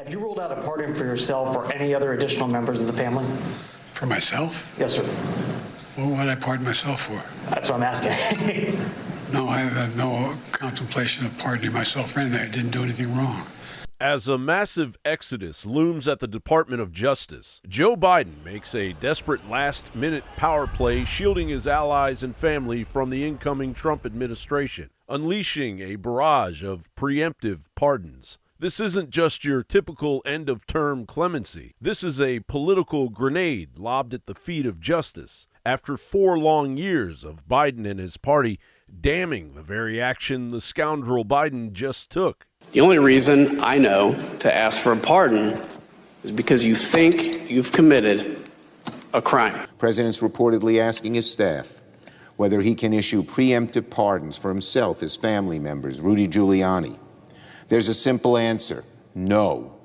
Have you ruled out a pardon for yourself or any other additional members of the family? For myself? Yes, sir. What would I pardon myself for? That's what I'm asking. No, I have no contemplation of pardoning myself for anything. I didn't do anything wrong. As a massive exodus looms at the Department of Justice, Joe Biden makes a desperate last-minute power play shielding his allies and family from the incoming Trump administration, unleashing a barrage of preemptive pardons. This isn't just your typical end-of-term clemency. This is a political grenade lobbed at the feet of justice after 4 long years of Biden and his party damning the very action the scoundrel Biden just took. The only reason I know to ask for a pardon is because you think you've committed a crime. The president's reportedly asking his staff whether he can issue preemptive pardons for himself, his family members, Rudy Giuliani. There's a simple answer: no.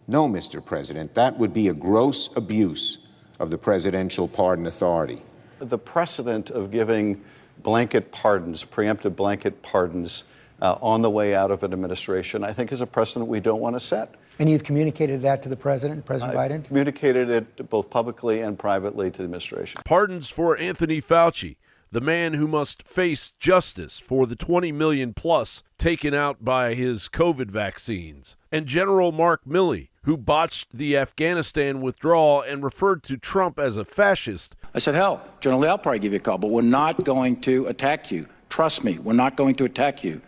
No, Mr. President, that would be a gross abuse of the presidential pardon authority. The precedent of giving blanket pardons, preemptive blanket pardons, on the way out of an administration, I think is a precedent we don't want to set. And you've communicated that to the President Biden? Communicated it both publicly and privately to the administration. Pardons for Anthony Fauci, the man who must face justice for the 20 million plus taken out by his COVID vaccines. And General Mark Milley, who botched the Afghanistan withdrawal and referred to Trump as a fascist. I said, hell, General Lee, I'll probably give you a call, but we're not going to attack you. Trust me, we're not going to attack you.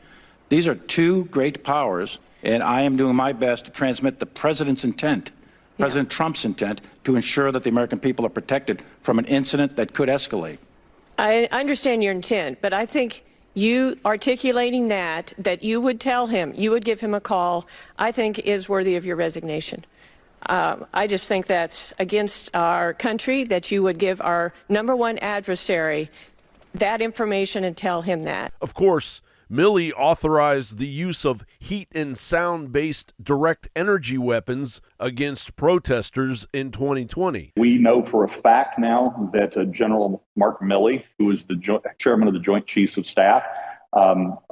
These are two great powers, and I am doing my best to transmit the president's intent, President Trump's intent, to ensure that the American people are protected from an incident that could escalate. I understand your intent, but I think you articulating that you would tell him, you would give him a call, I think is worthy of your resignation. I just think that's against our country, that you would give our number one adversary that information and tell him that. Of course, Milley authorized the use of heat and sound-based direct energy weapons against protesters in 2020. We know for a fact now that General Mark Milley, who was the chairman of the Joint Chiefs of Staff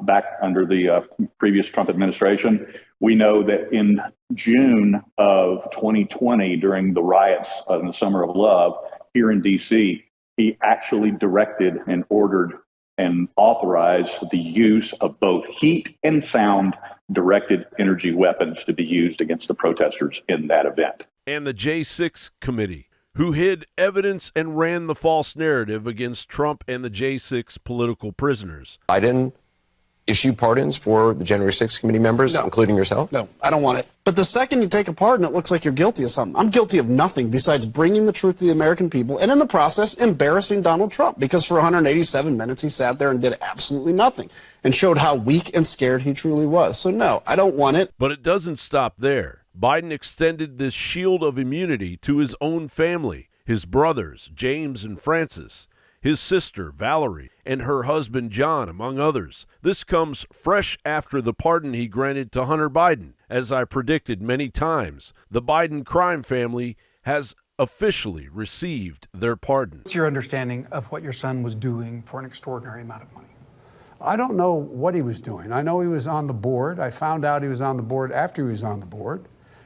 back under the previous Trump administration, we know that in June of 2020, during the riots in the Summer of Love here in D.C., he actually directed and ordered and authorized the use of both heat and sound directed energy weapons to be used against the protesters in that event. And the J6 committee, who hid evidence and ran the false narrative against Trump and the J6 political prisoners. Biden issue pardons for the January 6th committee members, including yourself? No, I don't want it. But the second you take a pardon, it looks like you're guilty of something. I'm guilty of nothing besides bringing the truth to the American people and in the process embarrassing Donald Trump, because for 187 minutes he sat there and did absolutely nothing and showed how weak and scared he truly was. So no, I don't want it. But it doesn't stop there. Biden extended this shield of immunity to his own family, his brothers, James and Francis, his sister, Valerie, and her husband, John, among others. This comes fresh after the pardon he granted to Hunter Biden. As I predicted many times, the Biden crime family has officially received their pardon. What's your understanding of what your son was doing for an extraordinary amount of money? I don't know what he was doing. I know he was on the board. I found out he was on the board after he was on the board,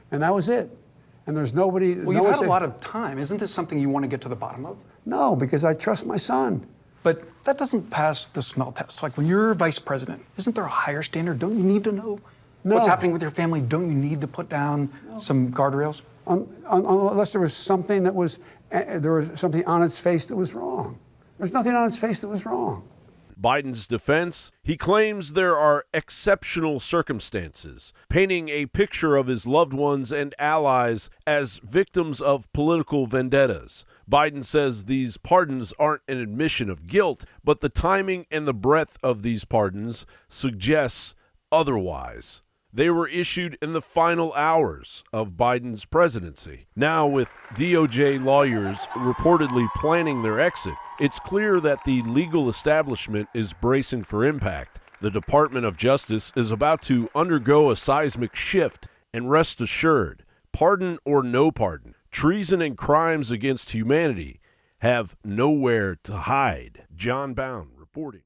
and that was it. And there's nobody... Well, you've had a lot of time. Isn't this something you want to get to the bottom of? No, because I trust my son. But that doesn't pass the smell test. Like when you're vice president, isn't there a higher standard? Don't you need to know what's happening with your family? Don't you need to put down some guardrails? Unless there was something that was, there was something on its face that was wrong. There's nothing on its face that was wrong. Biden's defense, he claims there are exceptional circumstances, painting a picture of his loved ones and allies as victims of political vendettas. Biden says these pardons aren't an admission of guilt, but the timing and the breadth of these pardons suggests otherwise. They were issued in the final hours of Biden's presidency. Now, with DOJ lawyers reportedly planning their exit, it's clear that the legal establishment is bracing for impact. The Department of Justice is about to undergo a seismic shift, and rest assured, pardon or no pardon, treason and crimes against humanity have nowhere to hide. John Bound reporting.